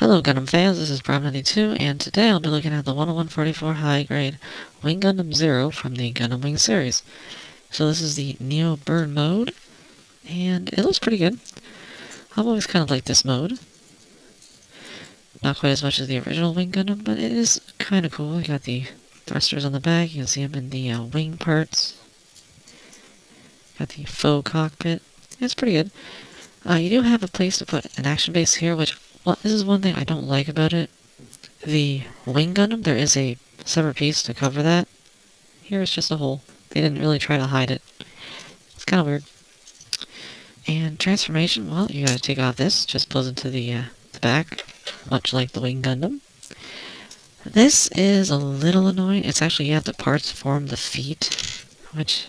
Hello Gundam fans, this is Prime92, and today I'll be looking at the 10144 high grade Wing Gundam Zero from the Gundam Wing series. So this is the Neo Bird mode, and it looks pretty good. I've always kind of liked this mode. Not quite as much as the original Wing Gundam, but it is kind of cool. You got the thrusters on the back, you can see them in the wing parts. Got the faux cockpit. It's pretty good. You do have a place to put an action base here, which, well, this is one thing I don't like about it. The Wing Gundam, there is a separate piece to cover that. Here it's just a hole. They didn't really try to hide it. It's kind of weird. And transformation, well, you gotta take off this. Just pulls into the back, much like the Wing Gundam. This is a little annoying. It's actually, you have the parts form the feet, which...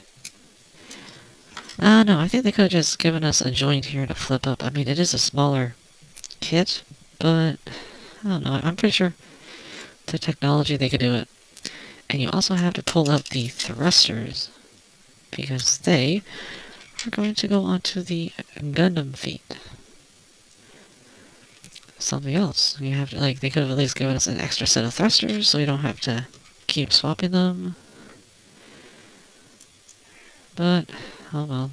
no, I think they could have just given us a joint here to flip up. I mean, it is a smaller kit, but I don't know. I'm pretty sure the technology they could do it. And you also have to pull up the thrusters, because they are going to go onto the Gundam feet. Something else. You have to, like, they could have at least given us an extra set of thrusters, so we don't have to keep swapping them. But, oh well.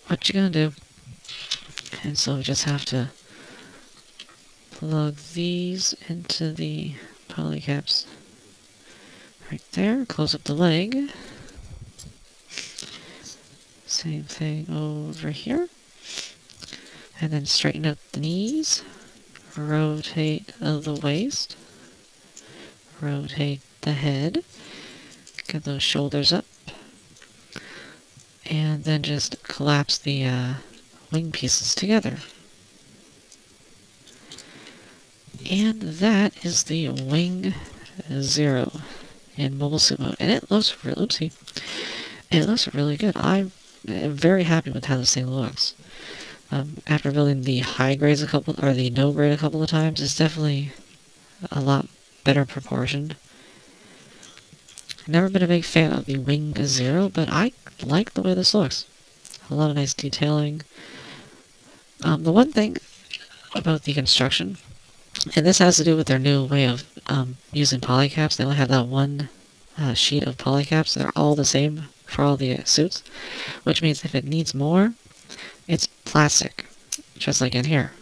What you gonna do? And so we just have to plug these into the polycaps right there. Close up the leg. Same thing over here. And then straighten out the knees. Rotate the waist. Rotate the head. Get those shoulders up. And then just collapse the wing pieces together. And that is the Wing Zero in mobile suit mode. And it looks really, oopsie. It looks really good. I'm very happy with how this thing looks. After building the high grades the no grade a couple of times, it's definitely a lot better proportioned. Never been a big fan of the Wing Zero, but I like the way this looks. A lot of nice detailing. The one thing about the construction, and this has to do with their new way of using polycaps, they only have that one sheet of polycaps. They're all the same for all the suits, which means if it needs more, it's plastic, just like in here.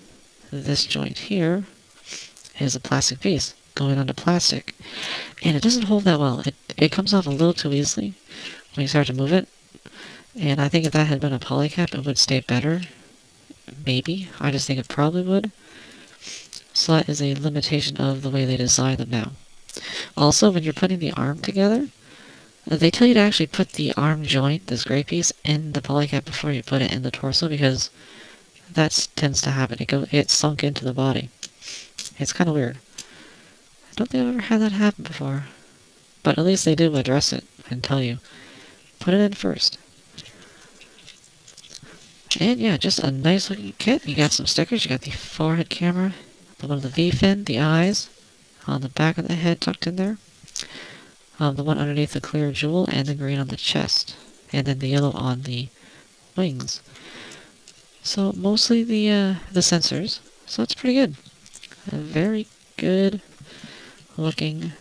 This joint here is a plastic piece going onto plastic, and it doesn't hold that well. It comes off a little too easily when you start to move it, and I think if that had been a polycap, it would stay better. Maybe. I just think it probably would. So that is a limitation of the way they design them now. Also, when you're putting the arm together, they tell you to actually put the arm joint, this gray piece, in the polycap before you put it in the torso, because that tends to happen. It's sunk into the body. It's kind of weird. I don't think I've ever had that happen before. But at least they do address it and tell you, put it in first. And yeah, just a nice looking kit. You got some stickers. You got the forehead camera, the one of the V-fin, the eyes, on the back of the head tucked in there. The one underneath the clear jewel, and the green on the chest. And then the yellow on the wings. So mostly the sensors. So it's pretty good. A very good looking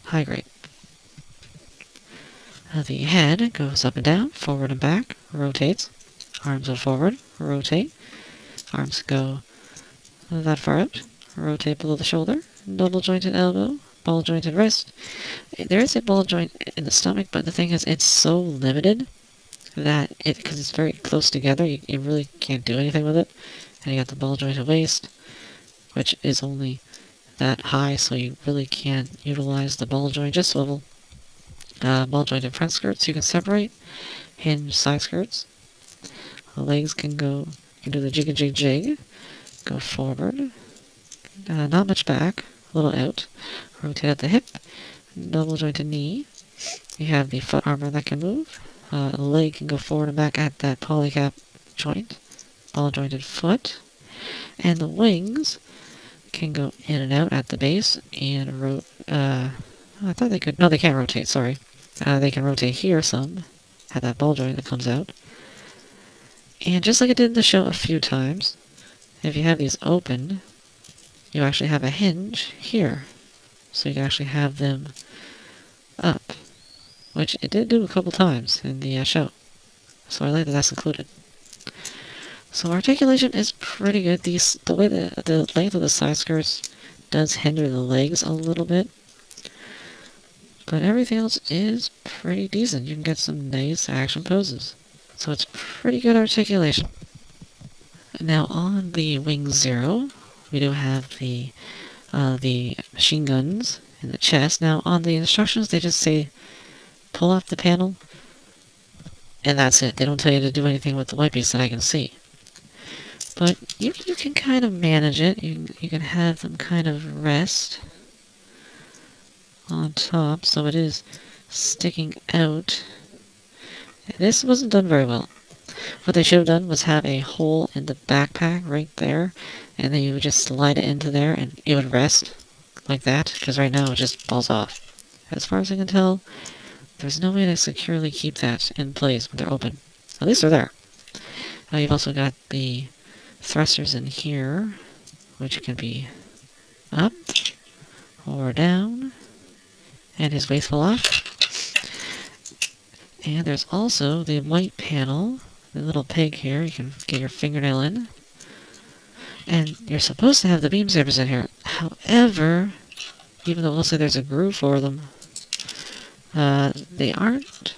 high grade. The head goes up and down, forward and back, rotates. Arms go forward, rotate. Arms go that far out, rotate below the shoulder. Double jointed elbow, ball jointed wrist. There is a ball joint in the stomach, but the thing is, it's so limited that because it's very close together, you really can't do anything with it. And you got the ball jointed waist, which is only that high, so you really can't utilize the ball joint, just swivel. Ball jointed front skirts you can separate, hinge side skirts. The legs can do the jig and jig jig, go forward, not much back, a little out, rotate at the hip, double jointed knee. You have the foot armor that can move, the leg can go forward and back at that polycap joint, ball jointed foot, and the wings can go in and out at the base, and I thought they could, no, they can't rotate, sorry. They can rotate here some, at that ball joint that comes out. And just like I did in the show a few times, if you have these open, you actually have a hinge here. So you can actually have them up, which it did do a couple times in the show. So I like that that's included. So articulation is pretty good. The way the length of the side skirts does hinder the legs a little bit, but everything else is pretty decent. You can get some nice action poses. So it's pretty good articulation. Now on the Wing Zero, we do have the machine guns in the chest. Now on the instructions, they just say pull off the panel, and that's it. They don't tell you to do anything with the white piece that I can see. But you can kind of manage it. You can have them kind of rest on top, so it is sticking out. This wasn't done very well. What they should have done was have a hole in the backpack right there, and then you would just slide it into there, and it would rest like that, because right now it just falls off. As far as I can tell, there's no way to securely keep that in place when they're open. At least they're there. Now you've also got the thrusters in here, which can be up or down, and his waist fell off. And there's also the white panel, the little pig here, you can get your fingernail in. And you're supposed to have the beam sabers in here. However, even though also there's a groove for them, they aren't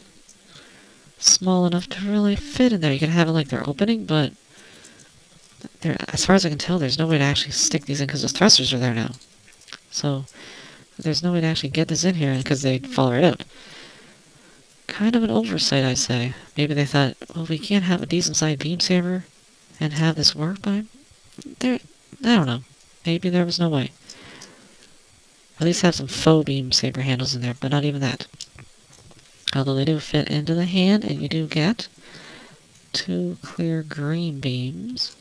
small enough to really fit in there. You can have it like they're opening, but as far as I can tell, there's no way to actually stick these in because the thrusters are there now. So there's no way to actually get this in here because they'd fall right out. Kind of an oversight, I'd say. Maybe they thought, well, we can't have a decent-sized beam saber and have this work by there. I don't know. Maybe there was no way. At least have some faux beam saber handles in there, but not even that. Although they do fit into the hand, and you do get 2 clear green beams,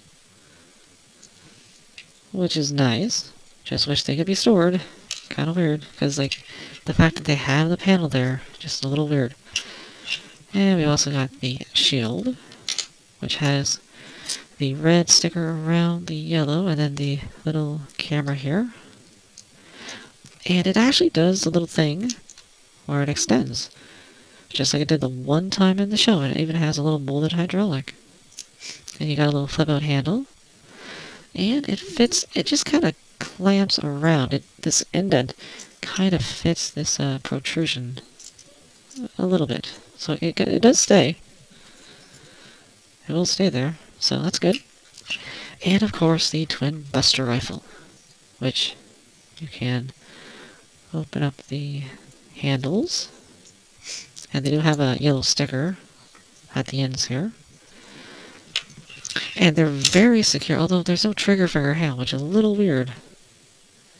which is nice. Just wish they could be stored. Kind of weird, because like the fact that they have the panel there, just a little weird. And we also got the shield, which has the red sticker around the yellow, and then the little camera here. And it actually does the little thing where it extends, just like it did the one time in the show, and it even has a little molded hydraulic. And you got a little flip-out handle, and it fits, it just kind of clamps around. This indent kind of fits this protrusion a little bit. So it does stay. It will stay there, so that's good. And of course the twin buster rifle, which you can open up the handles, and they do have a yellow sticker at the ends here. And they're very secure, although there's no trigger finger handle, which is a little weird.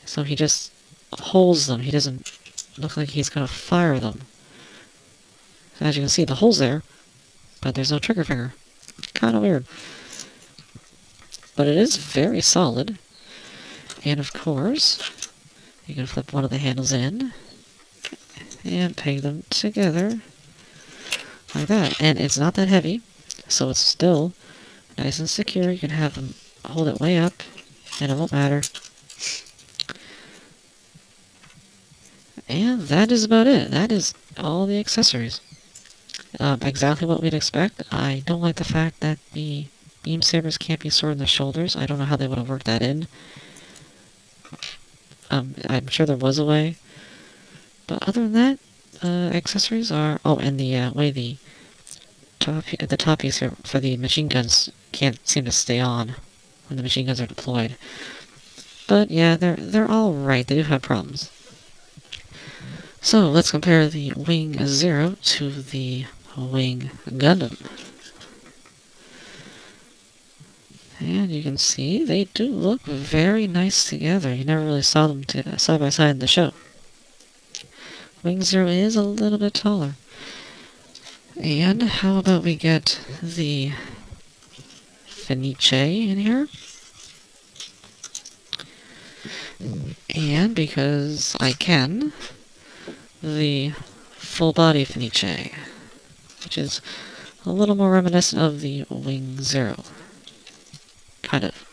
So he just holds them. He doesn't look like he's going to fire them. So as you can see, the hole's there, but there's no trigger finger. Kind of weird. But it is very solid. And of course, you can flip one of the handles in and peg them together like that. And it's not that heavy, so it's still nice and secure. You can have them hold it way up, and it won't matter. And that is about it. That is all the accessories. Exactly what we'd expect. I don't like the fact that the beam sabers can't be stored in the shoulders. I don't know how they would have worked that in. I'm sure there was a way. But other than that, accessories are... Oh, and the way the top piece here for the machine guns can't seem to stay on when the machine guns are deployed. But yeah, they're all right. They do have problems. So let's compare the Wing Zero to the Wing Gundam. And you can see they do look very nice together. You never really saw them side by side in the show. Wing Zero is a little bit taller. And how about we get the Fenice in here? And because I can, the full body Fenice, which is a little more reminiscent of the Wing Zero. Kind of.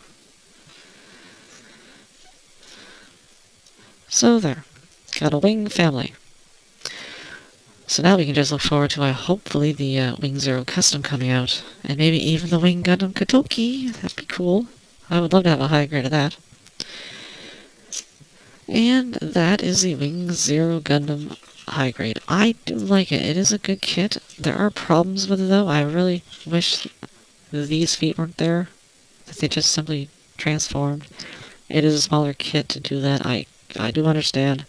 So there. Got a wing family. So now we can just look forward to hopefully the Wing Zero custom coming out. And maybe even the Wing Gundam Kotoki. That'd be cool. I would love to have a high grade of that. And that is the Wing Zero Gundam high grade. I do like it. It is a good kit. There are problems with it though. I really wish these feet weren't there. That they just simply transformed. It is a smaller kit to do that. I do understand.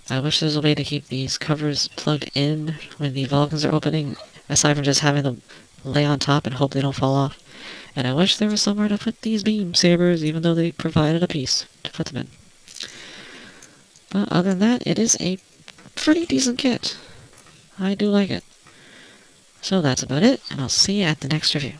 I wish there was a way to keep these covers plugged in when the Vulcans are opening, aside from just having them lay on top and hope they don't fall off. And I wish there was somewhere to put these beam sabers, even though they provided a piece to put them in. But other than that, it is a pretty decent kit. I do like it. So that's about it, and I'll see you at the next review.